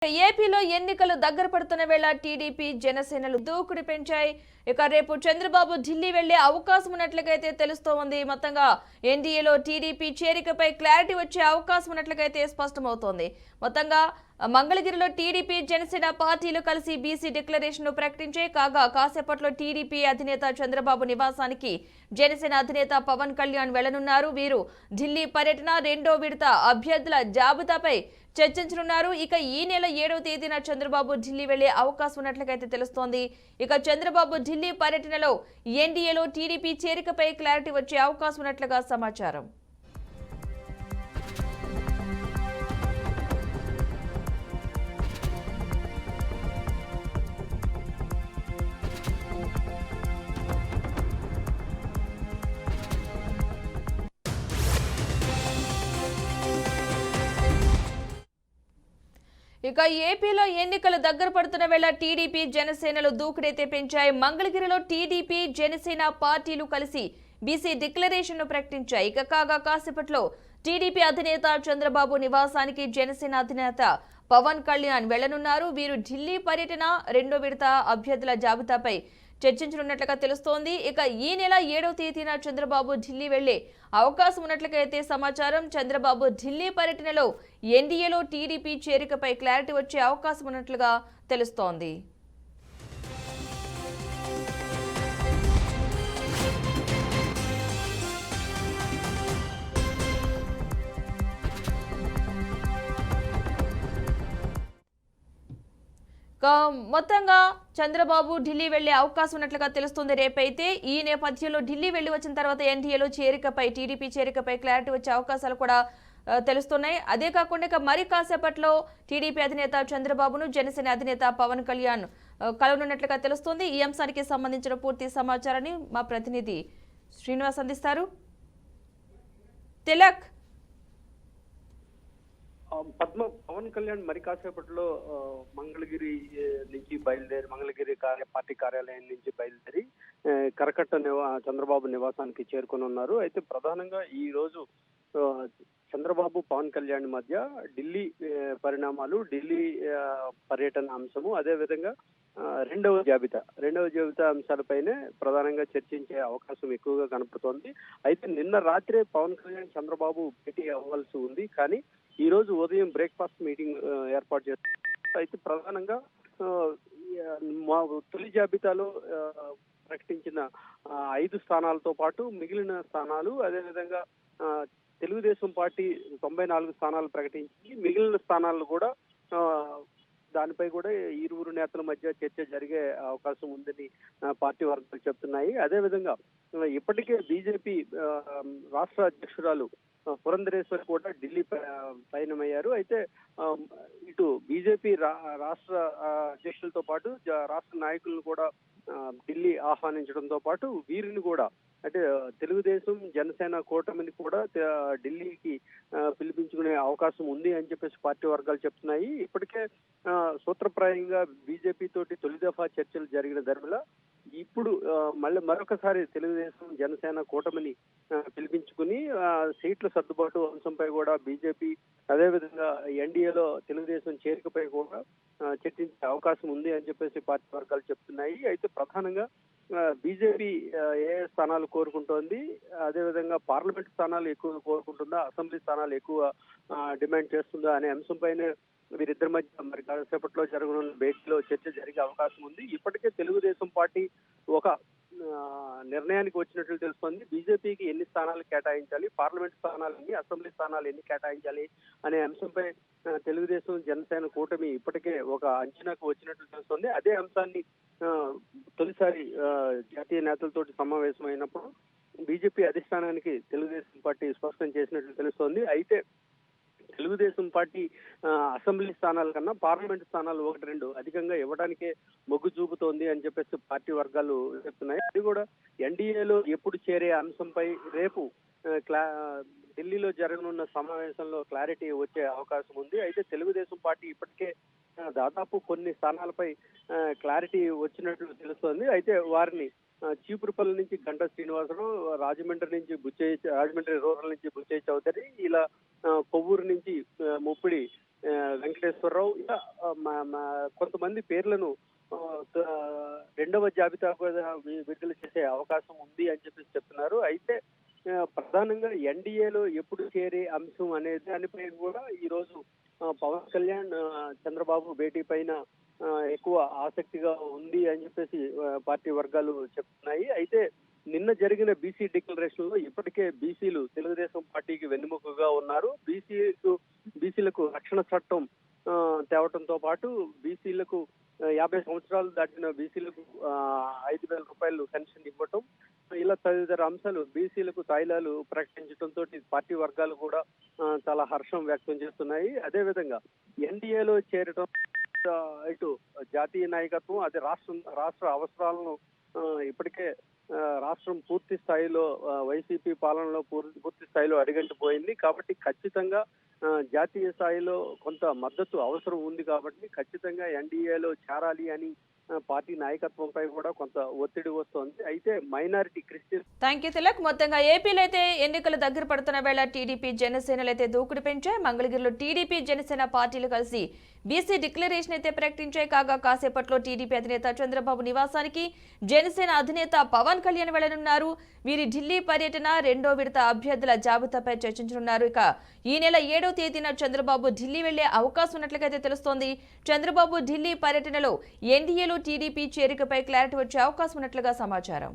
ఏపీలో ఎన్నికలు దగ్గర పడుతున్న వేళ టీడీపీ జనసేనలు దూకుడు పెంచాయి. ఇక రేపు చంద్రబాబు ఢిల్లీ వెళ్లే అవకాశం ఉన్నట్లుగైతే తెలుస్తోంది. మొత్తంగా ఎన్డీఏలో టీడీపీ చేరికపై క్లారిటీ వచ్చే అవకాశం ఉన్నట్లుగైతే స్పష్టమవుతోంది. మొత్తంగా మంగళగిరిలో టీడీపీ జనసేన పార్టీలు కలిసి బీసీ డిక్లరేషన్ ను ప్రకటించాయి. కాగా కాసేపట్లో టీడీపీ అధినేత చంద్రబాబు నివాసానికి జనసేన అధినేత పవన్ కళ్యాణ్ వెళ్లనున్నారు. వీరు ఢిల్లీ పర్యటన రెండో విడత అభ్యర్థుల జాబితాపై చర్చించనున్నారు. ఇక ఈ నెల 7వ తేదీన చంద్రబాబు ఢిల్లీ వెళ్లే అవకాశం ఉన్నట్లుగైతే తెలుస్తోంది. ఇక చంద్రబాబు ఢిల్లీ పర్యటనలో ఎన్డీఏలో టీడీపీ చేరికపై క్లారిటీ వచ్చే అవకాశం ఉన్నట్లుగా సమాచారం. ఇక ఏపీలో ఎన్నికలు దగ్గర పడుతున్న వేళ టీడీపీ జనసేనలు దూకుడైతే పెంచాయి. మంగళగిరిలో టీడీపీ జనసేన పార్టీలు కలిసి బీసీ డిక్లరేషన్ ను ప్రకటించాయి. ఇక కాగా కాసేపట్లో టీడీపీ అధినేత చంద్రబాబు నివాసానికి జనసేన అధినేత పవన్ కళ్యాణ్ వెళ్లనున్నారు. వీరు ఢిల్లీ పర్యటన రెండో విడత అభ్యర్థుల జాబితాపై చర్చించనున్నట్లుగా తెలుస్తోంది. ఇక ఈ నెల 7వ తేదీన చంద్రబాబు ఢిల్లీ వెళ్లే అవకాశం ఉన్నట్లుగైతే సమాచారం. చంద్రబాబు ఢిల్లీ పర్యటనలో ఎన్డీఏలో టీడీపీ చేరికపై క్లారిటీ వచ్చే అవకాశం ఉన్నట్లుగా తెలుస్తోంది. మొత్తంగా చంద్రబాబు ఢిల్లీ వెళ్లే అవకాశం ఉన్నట్లుగా తెలుస్తుంది రేపైతే. ఈ నేపథ్యంలో ఢిల్లీ వెళ్లి వచ్చిన తర్వాత ఎన్డీఏలో చేరికపై టీడీపీ చేరికపై క్లారిటీ వచ్చే అవకాశాలు కూడా తెలుస్తున్నాయి. అదే కాకుండా ఇక మరి కాసేపట్లో టీడీపీ అధినేత చంద్రబాబును జనసేన అధినేత పవన్ కళ్యాణ్ కలవనున్నట్లుగా తెలుస్తుంది. ఈ అంశానికి సంబంధించిన పూర్తి సమాచారాన్ని మా ప్రతినిధి శ్రీనివాస్ అందిస్తారు. తిలక్, పవన్ కళ్యాణ్ మరి కాసేపట్లో మంగళగిరి నుంచి బయలుదేరి మంగళగిరి పార్టీ కార్యాలయం నుంచి బయలుదేరి కరకట్ట చంద్రబాబు నివాసానికి చేరుకొని ఉన్నారు. అయితే ప్రధానంగా ఈ రోజు చంద్రబాబు పవన్ కళ్యాణ్ మధ్య ఢిల్లీ పరిణామాలు, ఢిల్లీ పర్యటన అంశము, అదే విధంగా రెండవ జాబితా అంశాలపైనే ప్రధానంగా చర్చించే అవకాశం ఎక్కువగా కనపడుతోంది. అయితే నిన్న రాత్రే పవన్ కళ్యాణ్ చంద్రబాబు భేటీ అవ్వాల్సి ఉంది. కానీ ఈ రోజు ఉదయం బ్రేక్ఫాస్ట్ మీటింగ్ ఏర్పాటు చేస్తారు. అయితే ప్రధానంగా మా తొలి జాబితాలో ప్రకటించిన 5 స్థానాలతో పాటు మిగిలిన స్థానాలు, అదేవిధంగా తెలుగుదేశం పార్టీ 94 స్థానాలు ప్రకటించి మిగిలిన స్థానాలను కూడా దానిపై కూడా ఇరువురు నేతల మధ్య చర్చ జరిగే అవకాశం ఉందని పార్టీ వర్గాలు చెప్తున్నాయి. అదేవిధంగా ఇప్పటికే బీజేపీ రాష్ట్ర అధ్యక్షురాలు పురంధరేశ్వరి కూడా ఢిల్లీ పయనమయ్యారు. అయితే ఇటు బీజేపీ రాష్ట్ర అధ్యక్షులతో పాటు రాష్ట్ర నాయకులను కూడా ఢిల్లీ ఆహ్వానించడంతో పాటు వీరిని కూడా, అంటే తెలుగుదేశం జనసేన కూటమిని కూడా ఢిల్లీకి పిలిపించుకునే అవకాశం ఉంది అని చెప్పేసి పార్టీ వర్గాలు చెప్తున్నాయి. ఇప్పటికే సూత్రప్రాయంగా బీజేపీ తోటి తొలి దఫా చర్చలు జరిగిన దరిమిలా ఇప్పుడు మరొకసారి తెలుగుదేశం జనసేన కూటమిని పిలిపించుకుని సీట్ల సర్దుబాటు అంశంపై కూడా బీజేపీ, అదేవిధంగా ఎన్డీఏలో తెలుగుదేశం చేరికపై కూడా చర్చించే అవకాశం ఉంది అని చెప్పేసి పార్టీ వర్గాలు చెప్తున్నాయి. అయితే ప్రధానంగా బీజేపీ ఏ స్థానాలు కోరుకుంటోంది, అదేవిధంగా పార్లమెంట్ స్థానాలు ఎక్కువ కోరుకుంటుందా, అసెంబ్లీ స్థానాలు ఎక్కువ డిమాండ్ చేస్తుందా అనే అంశంపైనే వీరిద్దరి మధ్య మరి కాసేపట్లో జరగనున్న భేటీలో చర్చ జరిగే అవకాశం ఉంది. ఇప్పటికే తెలుగుదేశం పార్టీ ఒక నిర్ణయానికి వచ్చినట్లు తెలుస్తోంది. బీజేపీకి ఎన్ని స్థానాలు కేటాయించాలి, పార్లమెంట్ స్థానాలు ఎన్ని, అసెంబ్లీ స్థానాలు ఎన్ని కేటాయించాలి అనే అంశంపై తెలుగుదేశం జనసేన కూటమి ఇప్పటికే ఒక అంచనాకు వచ్చినట్లు తెలుస్తోంది. అదే అంశాన్ని తొలిసారి జాతీయ నేతలతోటి సమావేశమైనప్పుడు బీజేపీ అధిష్టానానికి తెలుగుదేశం పార్టీ స్పష్టం చేసినట్లు తెలుస్తోంది. అయితే తెలుగుదేశం పార్టీ అసెంబ్లీ స్థానాల కన్నా పార్లమెంట్ స్థానాలు 1-2 అధికంగా ఇవ్వడానికే మొగ్గు చూపుతోంది అని చెప్పేసి పార్టీ వర్గాలు చెప్తున్నాయి. అది కూడా ఎన్డీఏలో ఎప్పుడు చేరే అంశంపై రేపు ఢిల్లీలో జరగనున్న సమావేశంలో క్లారిటీ వచ్చే అవకాశం ఉంది. అయితే తెలుగుదేశం పార్టీ ఇప్పటికే దాదాపు కొన్ని స్థానాలపై క్లారిటీ వచ్చినట్లు తెలుస్తోంది. అయితే వారిని చీపురుపల్లి నుంచి గంటా శ్రీనివాసరావు, రాజమండ్రి రూరల్ నుంచి బుచ్చయ్య చౌదరి, ఇలా కొవ్వూరు నుంచి ముప్పిడి వెంకటేశ్వరరావు ఇలా కొంతమంది పేర్లను రెండవ జాబితా కూడా విడుదల చేసే అవకాశం ఉంది అని చెప్పేసి చెప్తున్నారు. అయితే ప్రధానంగా ఎన్డీఏలో ఎప్పుడు చేరే అంశం అనే దానిపై కూడా ఈ రోజు పవన్ కళ్యాణ్ చంద్రబాబు భేటీ పైన ఎక్కువ ఆసక్తిగా ఉంది అని చెప్పేసి పార్టీ వర్గాలు చెప్తున్నాయి. అయితే నిన్న జరిగిన బీసీ డిక్లరేషన్ లో ఇప్పటికే బీసీలు తెలుగుదేశం పార్టీకి వెన్నెముకగా ఉన్నారు. బీసీలకు రక్షణ చట్టం తేవటంతో పాటు బీసీలకు 50 సంవత్సరాలు దాటిన బీసీలకు 5,000 రూపాయలు పెన్షన్ ఇవ్వటం, ఇలా తదితర అంశాలు బీసీలకు తాయిలాలు ప్రకటించడంతో పార్టీ వర్గాలు కూడా చాలా హర్షం వ్యక్తం చేస్తున్నాయి. అదేవిధంగా ఎన్డీఏలో చేరటం ఇటు జాతీయ నాయకత్వం అది రాష్ట్ర అవసరాలను ఇప్పటికే రాష్ట్రం పూర్తి స్థాయిలో వైసీపీ పాలనలో పూర్తి స్థాయిలో అడుగంటిపోయింది. కాబట్టి ఖచ్చితంగా జాతీయ స్థాయిలో కొంత మద్దతు అవసరం ఉంది. కాబట్టి ఖచ్చితంగా ఎన్డీఏలో చేరాలి అని పార్టీ నాయకత్వంపై కూడా కొంత ఒత్తిడి వస్తోంది. అయితే minority Christian thank you Tilak. మొత్తంగా ఏపీలో అయితే ఎన్నికలు దగ్గర పడుతున్న వేళ టీడీపీ జనసేనలు అయితే దూకుడు పెంచాయి. మంగళగిరిలో టీడీపీ జనసేన పార్టీలు కలిసి బీసీ డిక్లరేషన్ అయితే ప్రకటించాయి. కాగా కాసేపట్లో టీడీపీ అధినేత చంద్రబాబు నివాసానికి జనసేన అధినేత పవన్ కళ్యాణ్ వెళ్లనున్నారు. వీరి ఢిల్లీ పర్యటన రెండో విడత అభ్యర్థుల జాబితాపై చర్చించనున్నారు. ఇక ఈ నెల 7వ తేదీన చంద్రబాబు ఢిల్లీ వెళ్లే అవకాశం ఉన్నట్లుగా తెలుస్తోంది. చంద్రబాబు ఢిల్లీ పర్యటనలో ఎన్డీఏలో టీడీపీ చేరికపై క్లారిటీ వచ్చే అవకాశం ఉన్నట్లుగా సమాచారం.